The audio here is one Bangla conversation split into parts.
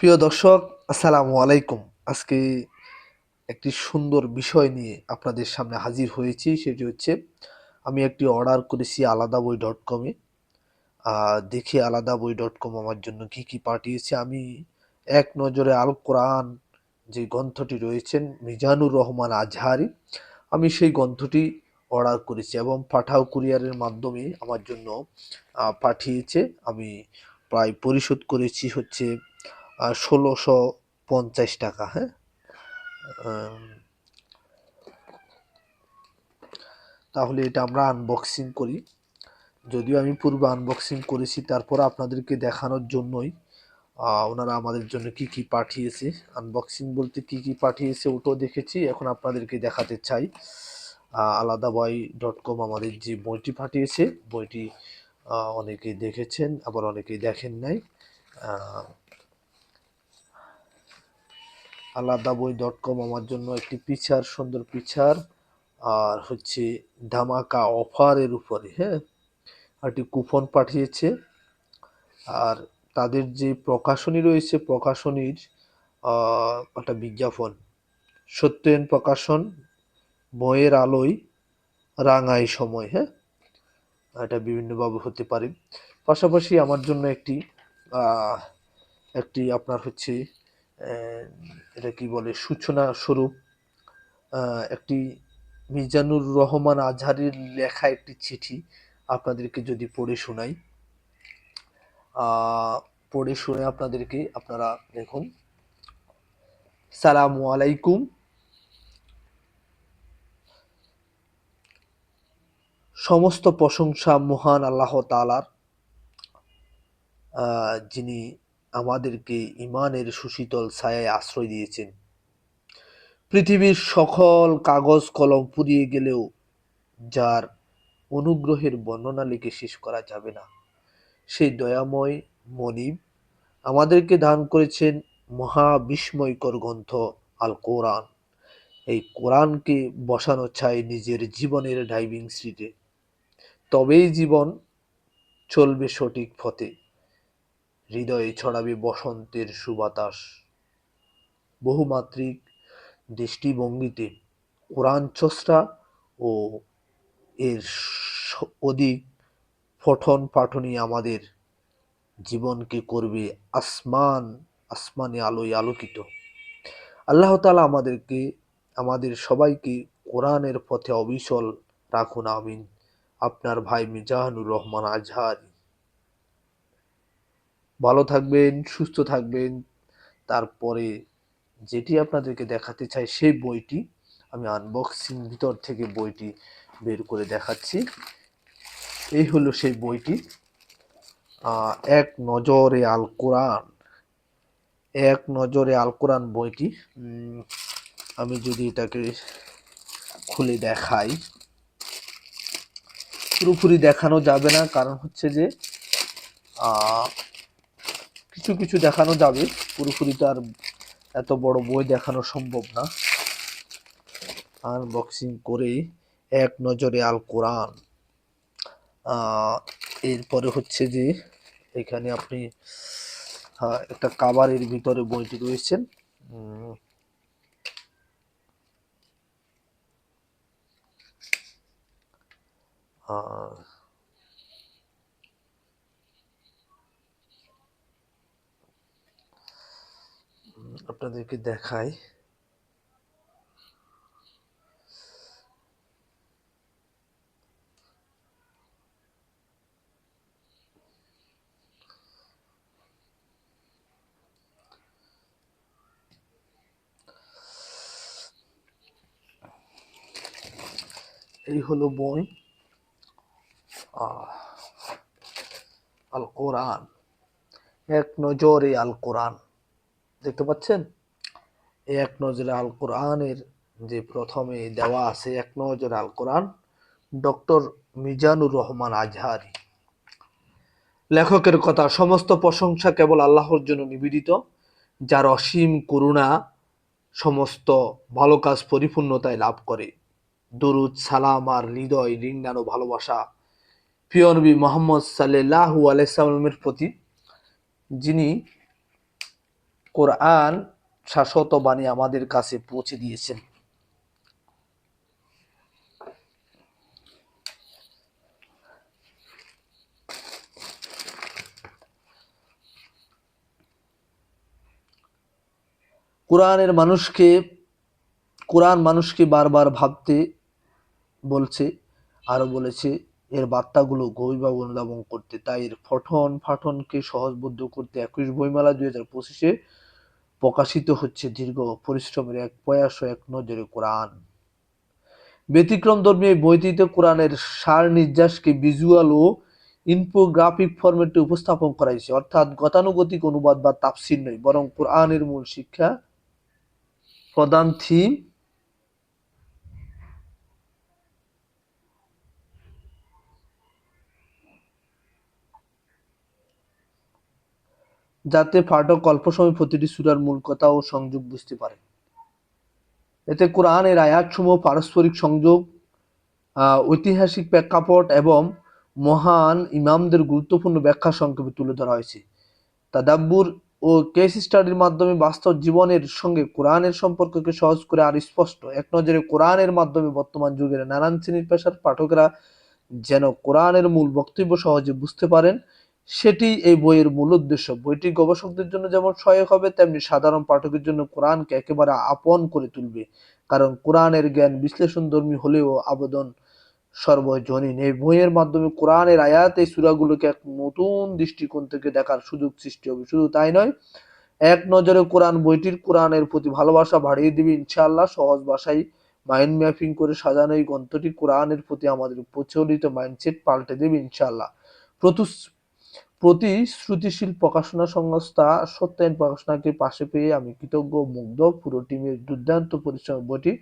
প্রিয় দর্শক, আসসালামু আলাইকুম। আজকে একটি সুন্দর বিষয় নিয়ে আপনাদের সামনে হাজির হয়েছি। সেটি হচ্ছে আমি একটি অর্ডার করেছি আলাদা বই ডট কমে। দেখি আলাদা বই ডট কম আমার জন্য কি কি পাঠিয়েছে। আমি এক নজরে আল কোরআন যে গ্রন্থটি রয়েছেন মিজানুর রহমান আজহারি, আমি সেই গ্রন্থটি অর্ডার করেছি এবং পাঠাও কুরিয়ারের মাধ্যমে আমার জন্য পাঠিয়েছে। আমি প্রায় পরিশোধ করেছি হচ্ছে ১৬৫০ টাকা। হ্যাঁ, আম, তাহলে এটা আমরা আনবক্সিং করি। যদিও আমি পূর্বে আনবক্সিং করেছি, তারপর আপনাদেরকে দেখানোর জন্যই ওনারা আমাদের জন্য কি কি পাঠিয়েছে। আনবক্সিং বলতে কি কি পাঠিয়েছে ওটাও দেখেছি, এখন আপনাদেরকে দেখাতে চাই। আলাদা বই ডট কম আমাদের যে বইটি পাঠিয়েছে, বইটি অনেকেই দেখেছেন, আবার অনেকেই দেখেন নাই। আহ, আলাদা বই ডট কম আমার জন্য একটি পিকচার, সুন্দর পিকচার, আর হচ্ছে ধামাকা অফারের উপরে, হ্যাঁ, একটি কুপন পাঠিয়েছে। আর তাদের যে প্রকাশনী রয়েছে, প্রকাশনীর একটা বিজ্ঞাপন, সত্যেন প্রকাশন, বইয়ের আলোয় রাঙায় সময়। হ্যাঁ, এটা বিভিন্নভাবে হতে পারে। পাশাপাশি আমার জন্য একটি আহ, একটি আপনার হচ্ছে আহ, এটা কি বলে, সূচনা স্বরূপ একটি মিজানুর রহমান আজহারির লেখা একটি চিঠি আপনাদেরকে যদি পড়ে শোনাই। পড়ে শুনে আপনাদেরকে, আপনারা দেখুন। সালামু আলাইকুম। সমস্ত প্রশংসা মহান আল্লাহ তাআলার, যিনি আমাদেরকে ইমানের সুশীতল ছায়ায় আশ্রয় দিয়েছেন। পৃথিবীর সকল কাগজ কলম পুড়িয়ে গেলেও যার অনুগ্রহের বর্ণনা লিখে শেষ করা যাবে না, সেই দয়াময় মনিব আমাদেরকে দান করেছেন মহা বিস্ময়কর গ্রন্থ আল কোরআন। এই কোরআনকে বসানো চাই নিজের জীবনের ড্রাইভিং সিটে, তবেই জীবন চলবে সঠিক পথে, হৃদয়ে ছড়াবে বসন্তের সুবাতাস। বহুমাত্রিক দৃষ্টিভঙ্গিতে কোরআন চর্চা ও এর অধিক পঠন পাঠনই আমাদের জীবনকে করবে আসমানে আলোয় আলোকিত। আল্লাহ তাআলা আমাদেরকে, আমাদের সবাইকে কোরআনের পথে অবিচল রাখুন, আমিন। আপনার ভাই মিজানুর রহমান আজহারি। ভালো থাকবেন, সুস্থ থাকবেন। তারপরে যেটি আপনাদেরকে দেখাতে চাই সেই বইটি আমি আনবক্সিং ভিতর থেকে বইটি বের করে দেখাচ্ছি। এই হলো সেই বইটি, এক নজরে আল কোরআন। এক নজরে আল কোরআন বইটি, আমি যদি এটাকে খুলে দেখাই, পুরোপুরি দেখানো যাবে না, কারণ হচ্ছে যে কিছু কিছু দেখানো যাবে, পুরোপুরি তো আর এত বড় বই দেখানো সম্ভব না। আনবক্সিং করে এক নজরে আল কোরআন। এরপরে হচ্ছে যে এখানে আপনি একটা কাভারের ভিতরে বইটি রয়েছেন। আপনাদেরকে দেখাই। এই হলো বই আল কোরআন, এক নজরে আল কোরআন। দেখতে পাচ্ছেন, এক নজরে আল কোরআনের যে প্রথমে দেওয়া আছে এক নজরে আল কোরআন, ডক্টর মিজানুর রহমান আজহারি। লেখকের কথা, সমস্ত প্রশংসা কেবল আল্লাহর জন্য নিবেদিত, যার অসীম করুণা সমস্ত ভালো কাজ পরিপূর্ণতায় লাভ করে। দরুদ সালাম আর হৃদয় রিংনানো ভালোবাসা প্রিয় নবী মুহাম্মদ সাল্লাল্লাহু আলাইহি সাল্লামের প্রতি, যিনি কোরআন শাশ্বত বাণী আমাদের কাছে পৌঁছে দিয়েছেন। কোরআন মানুষকে বারবার ভাবতে বলছে, আরো বলেছে এর বার্তাগুলো গভীরভাবে অনুধাবন করতে। তাই এর ফাটনকে সহজবোধ্য করতে ২১ বইমেলা ২০২৫-এ প্রকাশিত হচ্ছে দীর্ঘ পরিশ্রমের এক প্রয়াস ও এক নজরে কোরআন। ব্যতিক্রমধর্মী এই বইটিতে কোরআনের সার নির্যাসকে ভিজুয়াল ও ইনফোগ্রাফিক ফরম্যাটে উপস্থাপন করা হয়েছে, অর্থাৎ গতানুগতিক অনুবাদ বা তাফসীর নয়, বরং কোরআনের মূল শিক্ষা প্রধান থিম যাতে পাঠক অল্প সময়ে প্রতিটি সূরার মূল কথা ও সংযোগ বুঝতে পারে। এতে কোরআনের আয়াতসমূহ পারস্পরিক সংযোগ, ঐতিহাসিক প্রেক্ষাপট এবং মহান ইমামদের গুরুত্বপূর্ণ ব্যাখ্যা সংক্ষেপে তুলে ধরা হয়েছে। তাদাব্বুর ও কেস স্টাডির মাধ্যমে বাস্তব জীবনের সঙ্গে কোরআনের সম্পর্ককে সহজ করে আর স্পষ্ট এক নজরে কোরআনের মাধ্যমে বর্তমান যুগের নানান শ্রেণীর পেশার পাঠকেরা যেন কোরআনের মূল বক্তব্য সহজে বুঝতে পারেন, সেটি এই বইয়ের মূল উদ্দেশ্য। বইটি গবেষকদের জন্য যেমন সহায়ক হবে, তেমনি সাধারণ পাঠকের জন্য কোরআনকে একেবারে আপন করে তুলবে, কারণ কোরআনের জ্ঞান বিশ্লেষণধর্মী হলেও আবেদন সর্বজনীন। এই বইয়ের মাধ্যমে কোরআনের আয়াত এই সূরাগুলোকে এক নতুন দৃষ্টিকোণ থেকে দেখার সুযোগ সৃষ্টি হবে। শুধু তাই নয়, এক নজরে কোরআনের প্রতি ভালোবাসা বাড়িয়ে দিবে ইনশাআল্লাহ। সহজ ভাষায় মাইন্ড ম্যাপিং করে সাজানো এই গ্রন্থটি কোরআনের প্রতি আমাদের প্রচলিত মাইন্ডসেট পাল্টে দেবে ইনশাআল্লাহ। প্রতিশ্রুতিশীল প্রকাশনা সংস্থা সত্যায়ন প্রকাশনাকে পাশে পেয়ে আমি কৃতজ্ঞ ও মুগ্ধ। পুরো টিমের দুর্দান্ত পরিশ্রম বইটি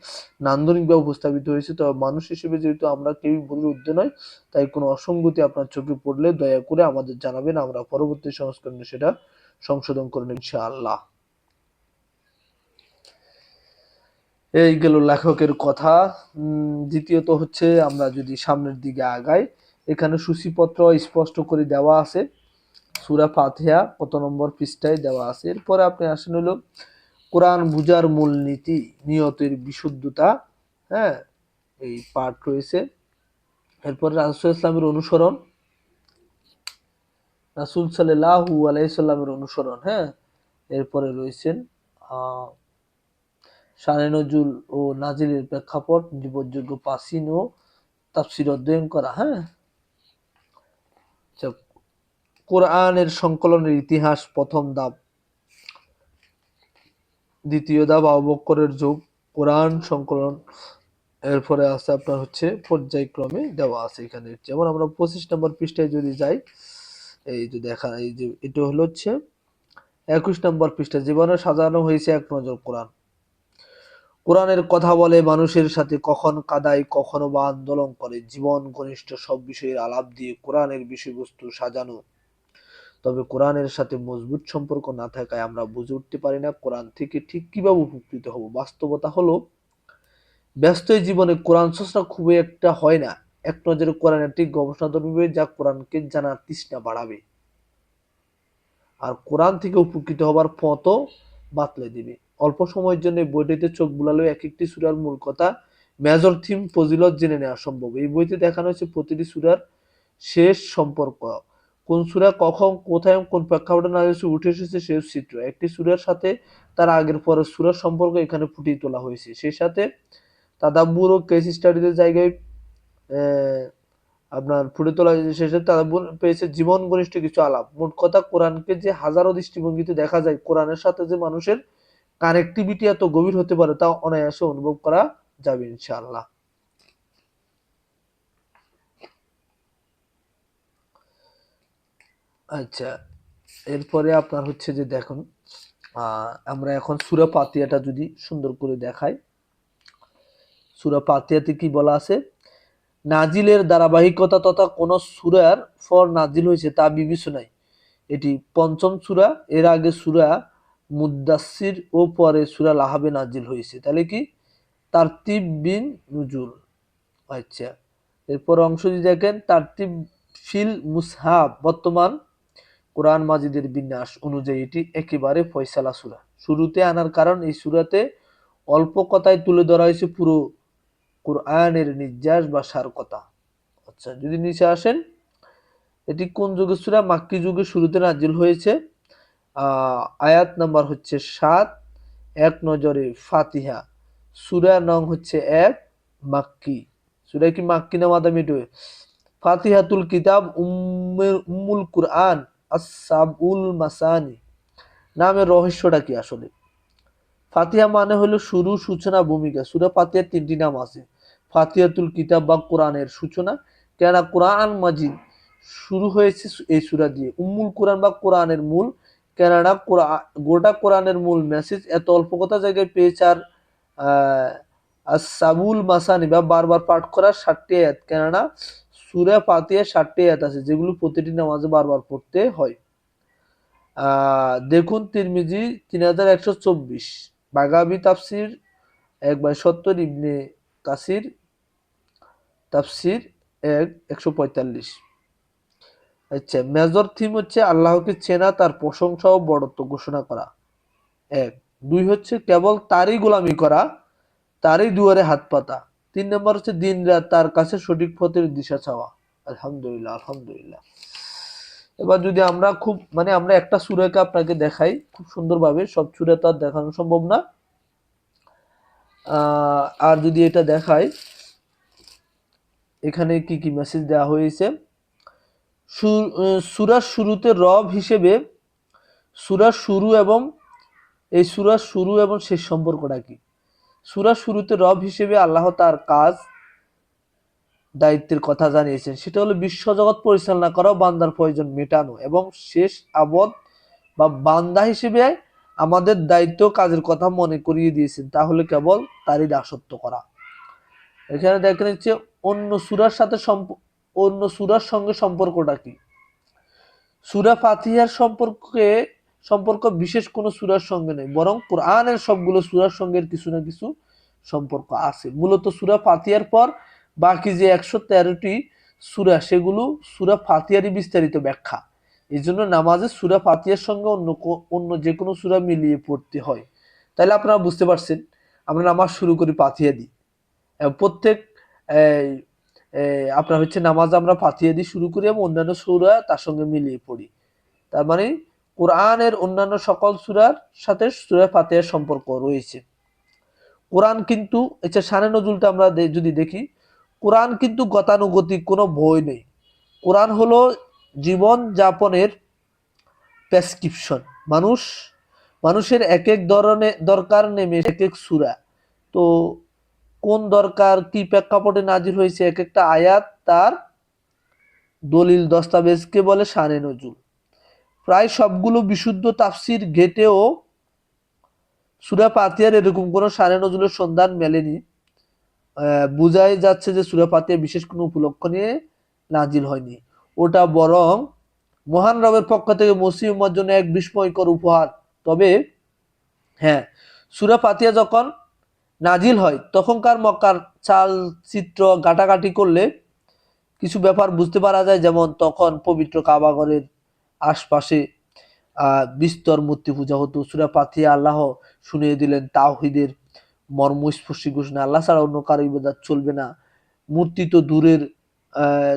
নান্দনিকভাবে উপস্থাপিত হয়েছে। তবে মানুষ হিসেবে যেহেতু আমরা কেউই ভুলের ঊর্ধ্বে নয়, তাই কোনো অসঙ্গতি আপনার চোখে পড়লে দয়া করে আমাদের জানাবেন, আমরা পরবর্তী সংস্করণে সেটা সংশোধন করে নেব ইনশাআল্লাহ। এই গেল লেখকের কথা। দ্বিতীয়ত হচ্ছে, আমরা যদি সামনের দিকে আগাই, এখানে সূচিপত্র স্পষ্ট করে দেওয়া আছে। সূরা ফাতিহা কত নম্বর পৃষ্ঠায় দেওয়া আছে। এরপরে আপনি আসেন হলো কোরআন বুঝার মূলনীতি, নিয়তের বিশুদ্ধতা, হ্যাঁ, এই পাঠ রয়েছে। এরপরে রাসূল ইসলামের অনুসরণ, রাসূল সাল্লাল্লাহু আলাইহি সাল্লামের অনুসরণ, হ্যাঁ। এরপরে রয়েছেন শানে নজুল ও নাজিলের প্রেক্ষাপট, নির্ভরযোগ্য প্রাচীন ও তাফসীর অধ্যয়ন করা, হ্যাঁ। কোরআনের সংকলনের ইতিহাস প্রথম ধাপ। দ্বিতীয় ধাপ আবু বকরের যুগ, কোরআন সংকলন। এরপরে আছে আপনার হচ্ছে পর্যায়ক্রমে দেওয়া আছে এখানে। যেমন আমরা 25 নম্বর পৃষ্ঠায় যদি যাই, এই যে দেখা, এই যে এটা হলো হচ্ছে 21 নম্বর পৃষ্ঠা, জীবনে সাজানো হয়েছে এক নজর কোরআন। কোরআনের কথা বলে মানুষের সাথে, কখনো কাঁদায়, কখনো বা আন্দোলন করে। জীবন ঘনিষ্ঠ সব বিষয়ের আলাপ দিয়ে কোরআনের বিষয়বস্তু সাজানো। তবে কোরআনের সাথে মজবুত সম্পর্ক না থাকায় আমরা বুঝে উঠতে পারি না কোরআন থেকে ঠিক কিভাবে উপকৃত হব। বাস্তবতা হলো, ব্যস্ত জীবনে কোরআন চর্চা খুবই একটা হয় না। এক নজরে কোরআন একটি গবেষণাধর্মী বই, যা কোরআনকে জানার তৃষ্ণা বাড়াবে আর কোরআন থেকে উপকৃত হবার পথও বাতলে দিবে। অল্প সময়ের জন্য বইটিতে চোখ বুলালেও এক একটি সূরার মূল কথা, মেজর থিম, ফজিলত জেনে নেওয়া সম্ভব। এই বইতে দেখানো হয়েছে প্রতিটি সূরার শেষ সম্পর্ক, কোন সূরা কখন কোথায় কোন প্রেক্ষাপটে নাযিল হয়েছে, উঠে এসেছে সেই চিত্র। একটি সূরার সাথে তার আগের পরের সূরার সম্পর্ক এখানে ফুটিয়ে তোলা হয়েছে। সেই সাথে তাদাব্বুর ও কেস স্টাডিজের জায়গায় আপনার ফুটে তোলা শেষে তাদাব্বুর পেয়েছে জীবন ঘনিষ্ঠ কিছু আলাপ। মোট কথা, কোরআনকে যে হাজারো দৃষ্টিভঙ্গিতে দেখা যায়, কোরআনের সাথে যে মানুষের কানেক্টিভিটি এত গভীর হতে পারে তা অনায়াসে অনুভব করা যাবে ইনশাআল্লাহ। আচ্ছা, এরপরে আপনার হচ্ছে যে দেখুন, আমরা এখন সূরা ফাতিহাটা যদি সুন্দর করে দেখাই। সূরা ফাতিহাতে কি বলা আছে? নাজিলের ধারাবাহিকতা তথা কোন সূরার পর নাজিল হয়েছে তা বিবেচনায় এটি পঞ্চম সূরা। এর আগে সূরা মুদ্দাসসির ও পরে সূরা লাহাবে নাজিল হয়েছে। তাহলে কি তারতিব বিন নুজুল। আচ্ছা, এরপর অংশ যদি দেখেন, তারতিব ফিল মুসহাব, বর্তমান কোরআন মাজিদের বিন্যাস অনুযায়ী এটি একেবারে ফয়সালা সূরা। শুরুতে আনার কারণ এই সূরাতে অল্প কথায় তুলে ধরা হয়েছে পুরো কোরআনের নির্যাস বা সার কথা। আচ্ছা, যদি নিচে আসেন, এটি কোন যুগের সূরা? মাক্কি যুগে শুরুতে নাজিল হয়েছে। আয়াত নাম্বার হচ্ছে 7। এক নজরে ফাতিহা। সূরা নং হচ্ছে 1, মাক্কি। সূরা কি মাক্কি না মাদানী? ফাতিহাতুল কিতাব উম্মুল কুরআন আস-সাবউল মাসানি। নামের রহস্যটা কি আসলে? ফাতিহা মানে হলো শুরু, সূচনা, ভূমিকা। সূরা ফাতিহার 3টি নাম আছে। ফাতিহাতুল কিতাব বা কোরআনের সূচনা, কেননা কোরআন মাজিদ শুরু হয়েছে এই সূরা দিয়ে। উম্মুল কোরআন বা কোরআনের মূল, কেননা গোটা কোরআনের মূল মেসেজ এত অল্প কথা জায়গায় পেয়েছে। আর আস-সাবুল মাসানি বা বারবার পাঠ করার 7টি আয়াত, কেননা সূরা ফাতিহার 7টি আয়াত আছে যেগুলো প্রতিটি নামাজে বারবার পড়তে হয়। দেখুন তিরমিজি 3124, বাগাবি তাফসির 1/70, ইবনে কাসির তাফসির 1/145। আচ্ছা, মেজর থিম হচ্ছে আল্লাহকে চেনা, তার প্রশংসা ও বড়ত্ব ঘোষণা করা। 1, 2 হচ্ছে কেবল তারই গোলামি করা, তারই দুয়ারে হাত পাতা। 3 নম্বর হচ্ছে দিন রাত তার কাছে সঠিক পথের দিশা চাওয়া। আলহামদুলিল্লাহ, আলহামদুলিল্লাহ। এবার যদি আমরা আমরা একটা সূরাকে আপনাকে দেখাই খুব সুন্দরভাবে, সব সূরা তো আর দেখানো সম্ভব না। আর যদি এটা দেখাই, এখানে কি কি মেসেজ দেওয়া হয়েছে। সূরার শুরুতে রব হিসেবে সূরার শুরু এবং শেষ সম্পর্কটা কি? সূরার শুরুতে রব হিসেবে আল্লাহ তার কাজ দায়িত্বের কথা জানিয়েছেন, সেটা হলো বিশ্বজগৎ পরিচালনা করা, বান্দার প্রয়োজন মেটানো, এবং শেষ আবদ বা বান্দা হিসেবে আমাদের দায়িত্ব কাজের কথা মনে করিয়ে দিয়েছেন, তাহলে কেবল তারই দাসত্ব করা। এখানে দেখে নিচ্ছে অন্য সূরার সঙ্গে সম্পর্কটা কি। সূরা ফাতিহার সম্পর্ক বিশেষ কোনো সূরার সঙ্গে নেই, বরং কোরআনের সবগুলো সূরার সঙ্গে কিছু না কিছু সম্পর্ক আছে। মূলত সূরা ফাতিহার পর বাকি যে 113টি সূরা, সেগুলো সূরা ফাতিহারই বিস্তারিত ব্যাখ্যা। এই জন্য নামাজে সূরা ফাতিহার সঙ্গে অন্য যে কোনো সূরা মিলিয়ে পড়তে হয়। তাহলে আপনারা বুঝতে পারছেন, আমরা নামাজ শুরু করি ফাতিহা দিয়ে। প্রত্যেক আপনার হচ্ছে নামাজ আমরা ফাতিহা দিয়ে শুরু করি এবং অন্যান্য সূরা তার সঙ্গে মিলিয়ে পড়ি। তার মানে কোরআনের অন্যান্য সকল সূরার সাথে সূরা ফাতিহার সম্পর্ক রয়েছে। কোরআন কিন্তু শানে নজুলটা আমরা যদি দেখি, কোরআন কিন্তু গতানুগতিক কোনো বই নেই। কোরআন হলো জীবন যাপনের প্রেসক্রিপশন। মানুষের এক এক ধরনের দরকার নেমে এক এক সূরা। তো কোন দরকার কি প্রেক্ষাপটে নাজিল হয়েছে, এক একটা আয়াত তার দলিল দস্তাবেজকে বলে শানে নজুল। প্রায় সবগুলো বিশুদ্ধ তাফসির ঘেটেও সূরা ফাতিহার এরকম কোনো শানে নজুলের সন্ধান মেলেনি। বোঝাই যাচ্ছে যে সূরা ফাতিহা বিশেষ কোনো উপলক্ষ নিয়ে নাজিল হয়নি, ওটা বরং মহান রবের পক্ষ থেকে মসিহ উম্মাহর জন্য এক বিস্ময়কর উপহার। তবে হ্যাঁ, সূরা ফাতিহা যখন নাজিল হয় তখনকার মক্কার চালচিত্র ঘাটাঘাটি করলে কিছু ব্যাপার বুঝতে পারা যায়। যেমন তখন পবিত্র কাবাঘরের আশপাশে বিস্তর মূর্তি পূজা হতো। সূরা ফাতিহা আল্লাহ শুনিয়ে দিলেন তাওহীদের মর্মস্পর্শী ঘোষণা, আল্লাহ ছাড়া অন্য কারো ইবাদত চলবে না। মূর্তি তো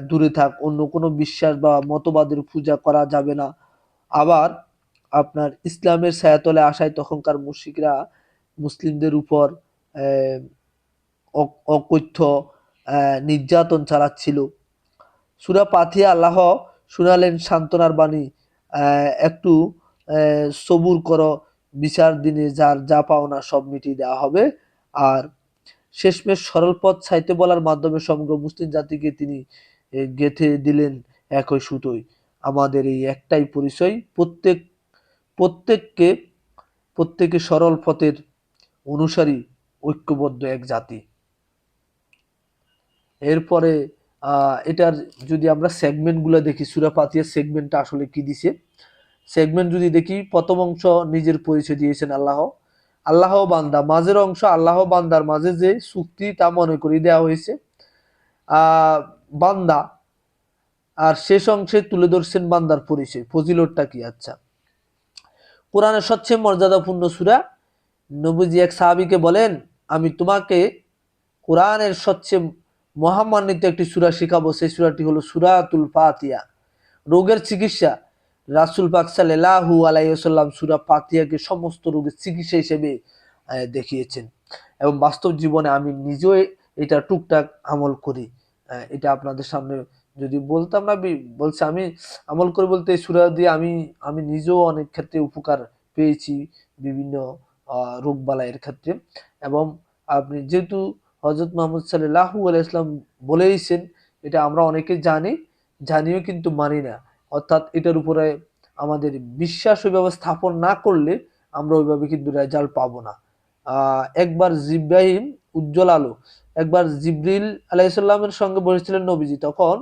দূরে থাক, অন্য কোনো বিশ্বাস বা মতবাদের পূজা করা যাবে না। আবার আপনার ইসলামের ছায়াতলে আসায় তখনকার মুশরিকরা মুসলিমদের উপর অকথ্য নির্যাতন চালাচ্ছিল। সূরা ফাতিহা আল্লাহ শুনালেন সান্ত্বনার বাণী, একটু সবুর করো, বিচার দিনে যার যা পাওনা সব মিটিয়ে দেওয়া হবে। আর শেষমেশ সরল পথ ছাইতে বলার মাধ্যমে সমগ্র মুসলিম জাতিকে তিনি গেঁথে দিলেন একই সুতোয়। আমাদের এই একটাই পরিচয়, প্রত্যেকে সরল পথের অনুসারী, ঐক্যবদ্ধ এক জাতি। এরপরে এটার যদি আমরা সেগমেন্টগুলো দেখি, সূরা ফাতিহার সেগমেন্টটা আসলে কি দিছে। সেগমেন্ট যদি দেখি, প্রথম অংশ নিজের পরিচয় দিয়েছেন আল্লাহ বান্দা। মাঝের অংশ আল্লাহ বান্দার মাঝে যে চুক্তি তা মনে করিয়ে দেওয়া হয়েছে। বান্দা আর শেষ অংশে তুলে ধরছেন বান্দার পরিচয়, ফজিলতটা কি। আচ্ছা, কোরআনের সবচেয়ে মর্যাদাপূর্ণ সূরা। নবীজি এক সাহাবীকে বলেন, আমি তোমাকে কোরআনের সবচেয়ে মহামান্বিত একটি সূরা শিখাবো, সেই সূরাটি হলো সূরাতুল ফাতিহা। রোগের চিকিৎসা, রাসূল পাক সাল্লাল্লাহু আলাইহি ওয়াসাল্লাম সূরা ফাতিহাকে সমস্ত রোগের চিকিৎসা হিসেবে দেখিয়েছেন, এবং বাস্তব জীবনে আমি নিজেও এটা টুকটাক আমল করি। এটা আপনাদের সামনে যদি বলতাম না, বলছি আমি আমল করি বলতে এই সূরা দিয়ে আমি আমি নিজেও অনেক ক্ষেত্রে উপকার পেয়েছি বিভিন্ন রোগ বালাইয়ের ক্ষেত্রে। এবং আপনি যেহেতু হযরত মুহাম্মদ সাল্লাল্লাহু আলাইহি ওয়াসাল্লাম বলেইছেন, এটা আমরা অনেকে জানি, জানিও কিন্তু মানি না। অর্থাৎ এটার উপরে আমাদের বিশ্বাস ওইভাবে স্থাপন না করলে আমরা ওইভাবে কিন্তু রেজাল্ট পাবো না। একবার জিব্রাহিম উজ্জ্বল আলো, একবার জিবরিল আলাইহিসসালামের সঙ্গে বসেছিলেন নবীজি। তখন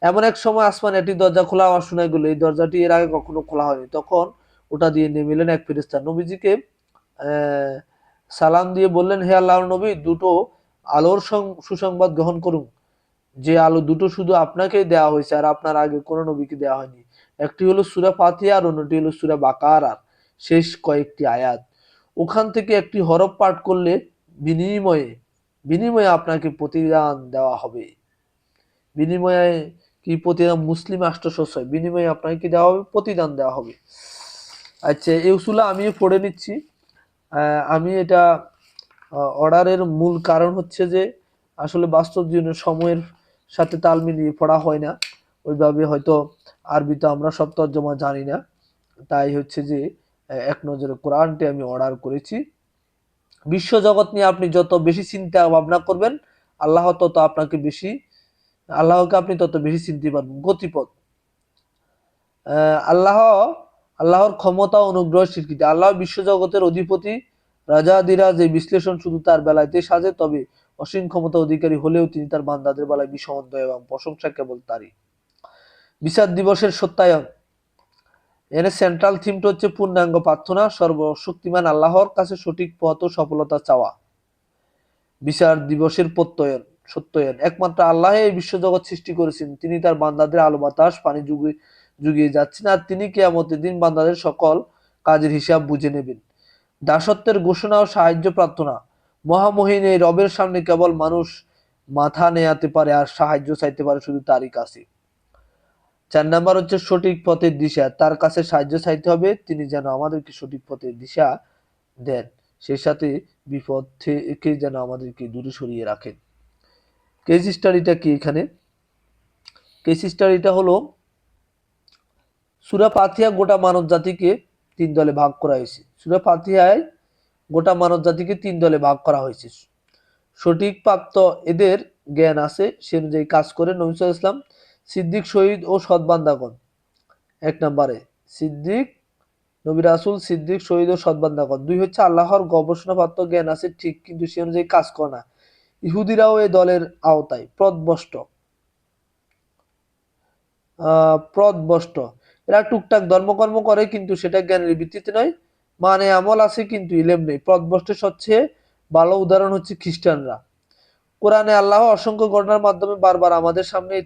এমন এক সময় আসমানে একটি দরজা খোলা আওয়াজ শোনা গেল। এই দরজাটি এর আগে কখনো খোলা হয়নি। তখন ওটা দিয়ে নেমে এলেন এক ফেরেশতা, নবীজিকে সালাম দিয়ে বললেন, হে আল্লাহর নবী, দুটো আলোর সুসংবাদ গ্রহণ করুন, যে আলো দুটো শুধু আপনাকে দেওয়া হয়েছে আর আপনার আগে কোনো নবীকে দেওয়া হয়নি। একটি হলো সূরা ফাতিহা আর অন্যটি হলো সূরা বাকারার শেষ কয়েকটি আয়াত। ওখান থেকে একটি হরফ পাঠ করলে বিনিময়ে বিনিময়ে আপনাকে প্রতিদান দেওয়া হবে। বিনিময়ে কি প্রতিদান? মুসলিম ৮০৬, বিনিময়ে আপনাকে কি দেওয়া হবে? প্রতিদান দেওয়া হবে। আচ্ছা, এই উসুলা আমিও পড়ে নিচ্ছি। আমি এটা অর্ডারের মূল কারণ হচ্ছে যে আসলে বাস্তব জীবনের সময়ের সাথে তাল মিলিয়ে পড়া হয় না ওইভাবে, হয়তো আরবিতে আমরা সব তর্জমা জানি না, তাই হচ্ছে যে এক নজরে কোরআনটি আমি অর্ডার করেছি। বিশ্বজগৎ নিয়ে আপনি যত বেশি চিন্তা ভাবনা করবেন, আল্লাহকে আপনি তত বেশি চিনতে পারবেন। গতিপথ, আল্লাহ আল্লাহর ক্ষমতা, অনুগ্রহ, স্বীকৃতি। আল্লাহ বিশ্বজগতের অধিপতি, রাজাদিরাজ। এই বিশ্লেষণ শুধু তার বেলাতেই সাজে, তবে অসীম ক্ষমতা অধিকারী হলেও তিনি তার বান্দাদের বেলায় বিষমন্ত, এবং প্রশংসা কেবল তারই। বিচার দিবসের সত্যায়ন, এর সেন্ট্রাল থিমটা হচ্ছে পূর্ণাঙ্গ প্রার্থনা, সর্বশক্তিমান আল্লাহর কাছে সঠিক পথ ও সফলতা চাওয়া। বিচার দিবসের সত্যায়ন, একমাত্র আল্লাহ এই বিশ্বজগৎ সৃষ্টি করেছেন, তিনি তার বান্দাদের আলো বাতাস পানি যুগিয়ে যাচ্ছেন, আর তিনি কিয়ামতের দিন বান্দাদের সকল কাজের হিসাব বুঝে নেবেন। দাসত্বের ঘোষণা ও সাহায্য প্রার্থনা, মহামহিন এই রবের সামনে কেবল মানুষ মাথা নেয়াতে পারে আর সাহায্য চাইতে পারে শুধু তারই কাছে। ৪ নাম্বার হচ্ছে সঠিক পথের দিশা, তার কাছে সাহায্য চাইতে হবে, তিনি যেন আমাদেরকে সঠিক পথের দিশা দেন, সেই সাথে বিপদ থেকে যেন আমাদেরকে দূরে সরিয়ে রাখেন। কেস স্টাডিটা কি? এখানে কেস স্টাডিটা হলো সূরা ফাতিহা গোটা মানব জাতিকে ৩ দলে ভাগ করা হয়েছে। সূরা ফাতিহায় গোটা মানব জাতিকে ৩ দলে ভাগ করা হয়েছে। সঠিক প্রাপ্ত এদের জ্ঞান আছে, সে অনুযায়ী কাজ করে। নবী সাল্লাল্লাহু আলাইহি ওয়াসাল্লাম, সিদ্দিক, শহীদ ও সৎ বান্দাগণ। ১ নম্বরে সিদ্দিক, নবী রাসূল, সিদ্দিক, শহীদ ও সৎ বান্দাগণ। ২ হচ্ছে আল্লাহর গবেষণাপ্রাপ্ত জ্ঞান আছে ঠিক, কিন্তু সে অনুযায়ী কাজ করে না। ইহুদিরাও এই দলের আওতায়। প্রদবষ্ট, এরা টুকটাক ধর্মকর্ম করে কিন্তু সেটা জ্ঞানের ভিত্তিতে নয়, মানে আমল আছে কিন্তু ইলেম নেই। প্রদবষ্টের সবচেয়ে ভালো উদাহরণ হচ্ছে খ্রিস্টানরা। কোরআনে আল্লাহ অসংখ্য ঘটনার মাধ্যমে বারবার আমাদের সামনে এই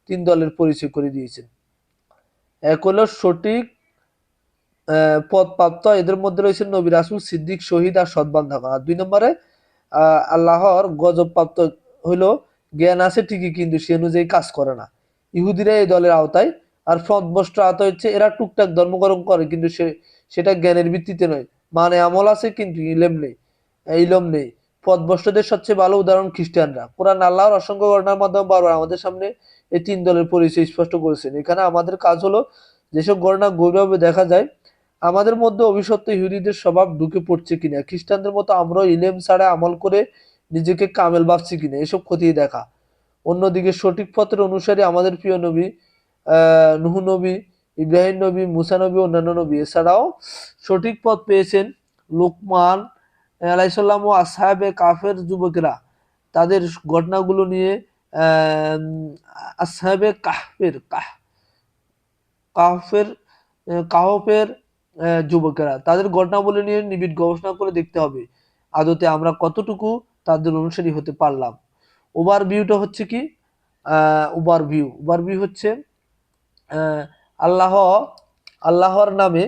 তিন দলের পরিচয় করে দিয়েছেন। এক হলো সঠিক পদ প্রাপ্ত, এদের মধ্যে রয়েছে নবী, রাসূল, সিদ্দিক, শহীদ আর সৎ বান্দাগণ। আর ২ নম্বরে আল্লাহর গজব প্রাপ্ত হইলো জ্ঞান আছে ঠিকই কিন্তু সে অনুযায়ী কাজ করে না। ইহুদিরা এই দলের আওতায়। আর পথভ্রষ্ট আওতায় হচ্ছে এরা টুকটাক ধর্মকরণ করে কিন্তু সেটা জ্ঞানের ভিত্তিতে নয়, মানে আমল আছে কিন্তু ইলম নেই। পথভ্রষ্টদের সবচেয়ে ভালো উদাহরণ খ্রিস্টানরা। কোরআন আল্লাহর অসংখ্য ঘটনার মাধ্যমে বারবার আমাদের সামনে এই ৩ দলের পরিচয় স্পষ্ট করেছেন। এখানে আমাদের কাজ হলো যেসব ঘটনা গভীরভাবে দেখা যায় আমাদের মধ্যে অভিশপ্ত ইহুদিদের স্বভাব ঢুকে পড়ছে কিনা, খ্রিস্টানদের মতো আমরাও ইলেম ছাড়া আমল করে নিজেকে কামেল ভাবছি কিনা, এসব খতিয়ে দেখা। অন্যদিকে সঠিক পথের অনুসারী আমাদের প্রিয় নবী নূহ নবী, ইব্রাহিম নবী, মুসা নবী, অন্যান্য নবী। এছাড়াও সঠিক পথ পেয়েছেন লুকমান আলাইহিস সালাম ও আসহাবে কাফের যুবকেরা। তাদের ঘটনাগুলো নিয়ে আসহাবে কাহফের কাহফের যুবকেরা, তাদের ঘটনাবলী নিয়ে নিবিড় গবেষণা করে দেখতে হবে আদতে আমরা কতটুকু তাদের অনুসারী হতে পারলাম। ওভারভিউটা হচ্ছে কি, ওভারভিউ হচ্ছে আহ, আল্লাহ আল্লাহর নামে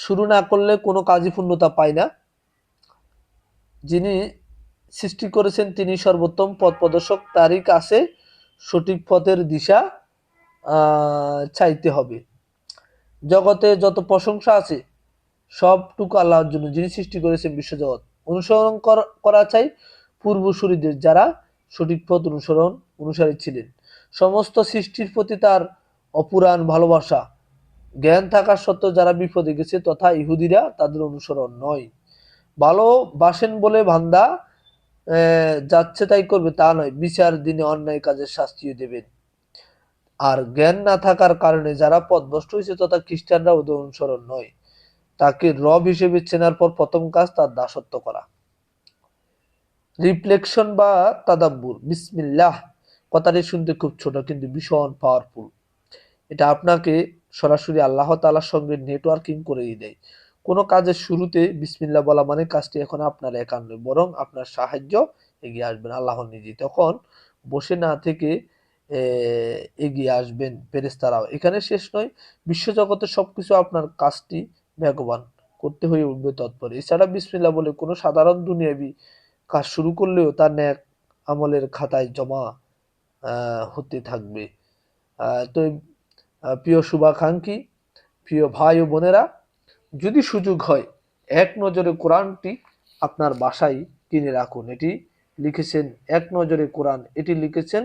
শুরু না করলে কোনো কাজই পূর্ণতা পায় না। যিনি সৃষ্টি করেছেন তিনি সর্বোত্তম পথ প্রদর্শক, তারই কাছে সঠিক পথের দিশা চাইতে হবে। জগতে যত প্রশংসা আছে সবটুকু আল্লাহর জন্য, যিনি সৃষ্টি করেছেন বিশ্বজগৎ। অনুসরণ করা চাই পূর্বসূরীদের, যারা সঠিক পথ অনুসারী ছিলেন। সমস্ত সৃষ্টির প্রতি তার অপুরাণ ভালোবাসা। জ্ঞান থাকা সত্ত্বেও যারা বিপদে গেছে তথা ইহুদিরা তাদের অনুসরণ নয়। ভালোবাসেন বলে বান্দা যাচ্ছে তাই করবে তা নয়, বিচার দিনে অন্যায় কাজের শাস্তিও দেবেন। আর জ্ঞান না থাকার কারণে যারা পথভ্রষ্ট হয়েছে তথা খ্রিস্টানরা ওদের অনুসরণ নয়। তাকে রব হিসেবে চেনার পর প্রথম কাজ তার দাসত্ব করা। রিফ্লেকশন বা তাদাব্বুর। বিসমিল্লাহ কথাটি শুনতে খুব ছোট কিন্তু ভীষণ পাওয়ারফুল। এটা আপনাকে সরাসরি আল্লাহ তাআলার সঙ্গে নেটওয়ার্কিং করে দেয়। কোনো কাজের শুরুতে বিসমিল্লাহ বলা মানে কাজটি এখন আপনার একার নয়, বরং আপনার সাহায্য এগিয়ে আসবেন আল্লাহ নিজেই। তখন বসে না থেকে এগিয়ে আসবেন ফেরেশতারাও। এখানে শেষ নয়, বিশ্বজগতের সবকিছু আপনার কাজটি বেগবান করতে হয়ে উঠবে তৎপর। এছাড়া বিসমিল্লাহ বলে কোনো সাধারণ দুনিয়াবি কাজ শুরু করলেও তার ন্যাক আমলের খাতায় জমা হতে থাকবে। তো প্রিয় শুভাকাঙ্ক্ষী, প্রিয় ভাই ও বোনেরা, যদি সুযোগ হয় এক নজরে কোরআনটি আপনার বাসায় কিনে রাখুন। এটি লিখেছেন এক নজরে কোরআন, এটি লিখেছেন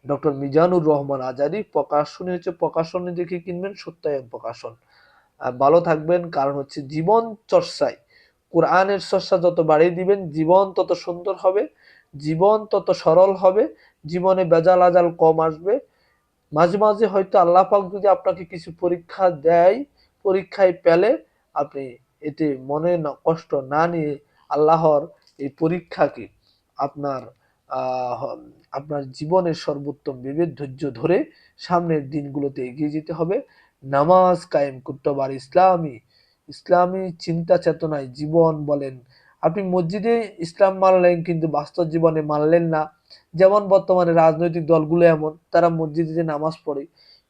ডক্টর মিজানুর রহমান আজারি। প্রকাশনী হচ্ছে প্রকাশনী দেখে কিনবেন, সত্যায়ন প্রকাশন। ভালো থাকবেন, কারণ হচ্ছে জীবন চর্চায় কোরআনের চর্চা যত বাড়িয়ে দিবেন জীবন তত সুন্দর হবে, জীবন তত সরল হবে, জীবনে বেজাল আজাল কম আসবে। মাঝে মাঝে হয়তো আল্লাহ পাক যদি আপনাকে কিছু পরীক্ষা দেয়, পরীক্ষায় পেলে আপনি এতে মনে কষ্ট না নিয়ে আল্লাহর এই পরীক্ষাকে আপনার আপনার জীবনের সর্বোত্তম ভেবে ধৈর্য ধরে সামনের দিনগুলোতে এগিয়ে যেতে হবে। নামাজ কায়েম করতে হবে, আর ইসলামী চিন্তা চেতনায় জীবন বলেন। আপনি মসজিদে ইসলাম মানলেন কিন্তু বাস্তব জীবনে মানলেন না। যেমন বর্তমানে রাজনৈতিক দলগুলো এমন, তারা মসজিদে যে নামাজ পড়ে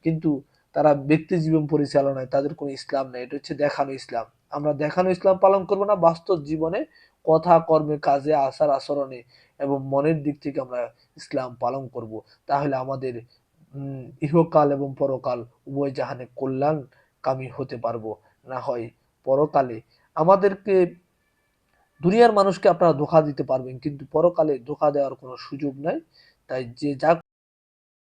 কিন্তু তারা ব্যক্তি জীবন পরিচালনায় তাদের কোনো ইসলাম নেই। এটা হচ্ছে দেখানো ইসলাম। আমরা দেখানো ইসলাম পালন করব না, বাস্তব জীবনে কথা কর্মে কাজে আচার আচরণে এবং মনের দিক থেকে আমরা ইসলাম পালন করব। তাহলে আমাদের ইহকাল এবং পরকাল উভয় জাহানে কল্যাণ কামী হতে পারবো। না হয় পরকালে আমাদেরকে দুনিয়ার মানুষকে আপনারা ধোঁকা দিতে পারবেন কিন্তু পরকালে ধোঁকা দেওয়ার কোনো সুযোগ নাই। তাই যে যা